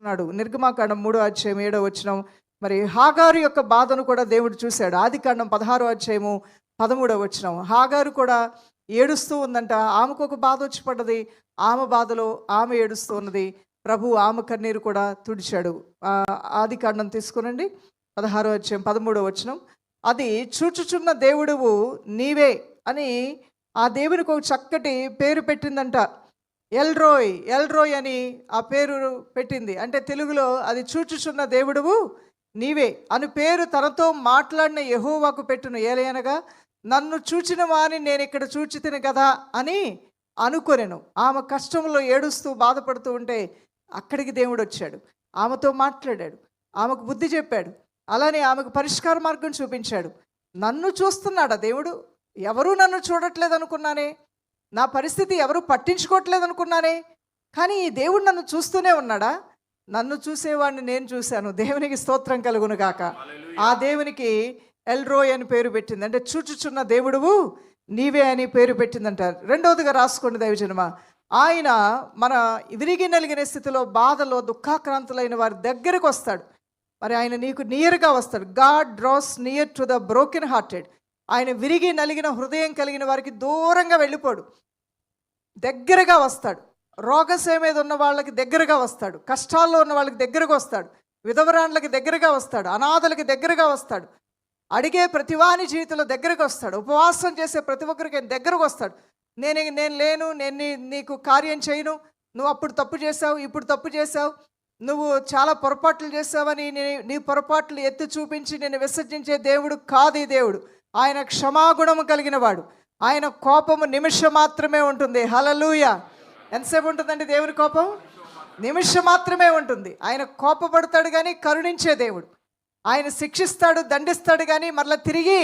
నాడు నిర్గమాకాండం 3:7 మరి హాగారు యొక్క బాధను కూడా దేవుడు చూశాడు. ఆదికాండం 16:13 హాగారు కూడా ఏడుస్తూ ఉందంట. ఆమెకు ఒక బాధ వచ్చి పడ్డది. ఆమె బాధలో ఆమె ఏడుస్తూ ఉన్నది. ప్రభు ఆమె కన్నీరు కూడా తుడిచాడు. ఆదికాండం తీసుకునండి 16:13 అది చూచుచున్న దేవుడువు నీవే అని ఆ దేవునికి ఒక చక్కటి పేరు పెట్టిందంట. ఎల్రోయ్ ఎల్రోయ్ అని ఆ పేరు పెట్టింది. అంటే తెలుగులో అది చూచుచున్న దేవుడువు నీవే అని పేరు తనతో మాట్లాడిన యెహోవాకు పెట్టును. ఏలయనగా నన్ను చూచిన వాని నేను ఇక్కడ చూచితిని కదా అని అనుకొనెను. ఆమె కష్టంలో ఏడుస్తూ బాధపడుతూ ఉంటే అక్కడికి దేవుడు వచ్చాడు, ఆమెతో మాట్లాడాడు, ఆమెకు బుద్ధి చెప్పాడు, అలానే ఆమెకు పరిష్కార మార్గం చూపించాడు. నన్ను చూస్తున్నాడా దేవుడు? ఎవరూ నన్ను చూడట్లేదు అనుకున్నానే, నా పరిస్థితి ఎవరు పట్టించుకోవట్లేదు అనుకున్నానే, కానీ ఈ దేవుడు నన్ను చూస్తూనే ఉన్నాడా? నన్ను చూసేవాడిని నేను చూశాను. దేవునికి స్తోత్రం కలుగును గాక. ఆ దేవునికి ఎల్రోయ్ అని పేరు పెట్టింది. అంటే చూచుచున్న దేవుడువు నీవే అని పేరు పెట్టిందంటారు. రెండవదిగా రాసుకోండి దైవజనమా, ఆయన మన విరిగి నలిగిన స్థితిలో బాధలో దుఃఖాక్రాంతులైన వారి దగ్గరకు వస్తాడు. మరి ఆయన నీకు నియర్గా వస్తాడు. God draws near to the broken hearted. ఆయన విరిగి నలిగిన హృదయం కలిగిన వారికి దూరంగా వెళ్ళిపోడు, దగ్గరగా వస్తాడు. రోగశయ మీద ఉన్న వాళ్ళకి దగ్గరగా వస్తాడు, కష్టాల్లో ఉన్న వాళ్ళకి దగ్గరగా వస్తాడు, విధవరాండ్లకి దగ్గరగా వస్తాడు, అనాథలకి దగ్గరగా వస్తాడు, అడిగే ప్రతివాని జీవితంలో దగ్గరకు వస్తాడు, ఉపవాసం చేసే ప్రతి ఒక్కరికి దగ్గరకు వస్తాడు. నేను లేను, నేను నీకు కార్యం చేయను, నువ్వు అప్పుడు తప్పు చేసావు, ఇప్పుడు తప్పు చేసావు, నువ్వు చాలా పొరపాట్లు చేసావని నీ పొరపాట్లు ఎత్తి చూపించి నేను విసర్జించే దేవుడు కాదు ఈ దేవుడు. ఆయన క్షమాగుణము కలిగిన వాడు. ఆయన కోపము నిమిషం మాత్రమే ఉంటుంది. హల్లెలూయా. ఎంతసేపు ఉంటుందండి దేవుని కోపం? నిమిషం మాత్రమే ఉంటుంది. ఆయన కోపపడతాడు కానీ కరుణించే దేవుడు. ఆయన శిక్షిస్తాడు, దండిస్తాడు కానీ మరలా తిరిగి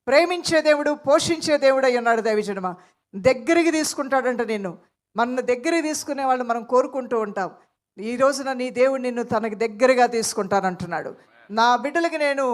ప్రేమించే దేవుడు, పోషించే దేవుడు అయి ఉన్నాడు. దైవజనమా, దగ్గరికి తీసుకుంటాడంట నిన్ను. మన దగ్గరికి తీసుకునే వాళ్ళు మనం కోరుకుంటూ ఉంటాం. ఈ రోజున నీ దేవుడు నిన్ను తనకి దగ్గరగా తీసుకుంటానంటున్నాడు. నా బిడ్డలకి నేను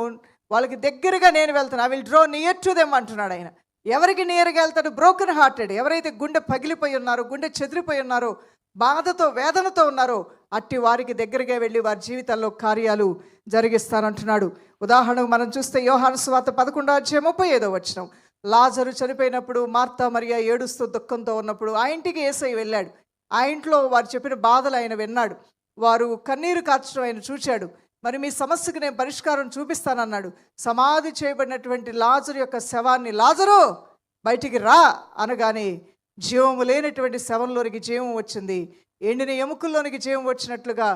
వాళ్ళకి దగ్గరగా నేను వెళ్తాను. I will draw near to them అంటున్నాడు ఆయన. ఎవరికి నియర్గా వెళ్తాడు? Broken hearted. ఎవరైతే గుండె పగిలిపోయి ఉన్నారో, గుండె చెదిరిపోయి ఉన్నారో, బాధతో వేదనతో ఉన్నారో అట్టి వారికి దగ్గరగా వెళ్ళి వారి జీవితాల్లో కార్యాలు జరిగిస్తానంటున్నాడు. ఉదాహరణకు మనం చూస్తే యోహాను సువార్త 11:35 లాజరు చనిపోయినప్పుడు మార్తా మరియా ఏడుస్తూ దుఃఖంతో ఉన్నప్పుడు ఆ ఇంటికి యేసయ్య వెళ్ళాడు. ఆ ఇంట్లో వారు చెప్పిన బాధలు ఆయన విన్నాడు. వారు కన్నీరు కార్చడం ఆయన చూశాడు. మరి మీ సమస్యకు నేను పరిష్కారం చూపిస్తానన్నాడు. సమాధి చేయబడినటువంటి లాజరు యొక్క శవాన్ని, లాజరు బయటికి రా అనగానే జీవము లేనటువంటి శవంలోనికి జీవం వచ్చింది. ఎండిన ఎముకల్లోనికి జీవం వచ్చినట్లుగా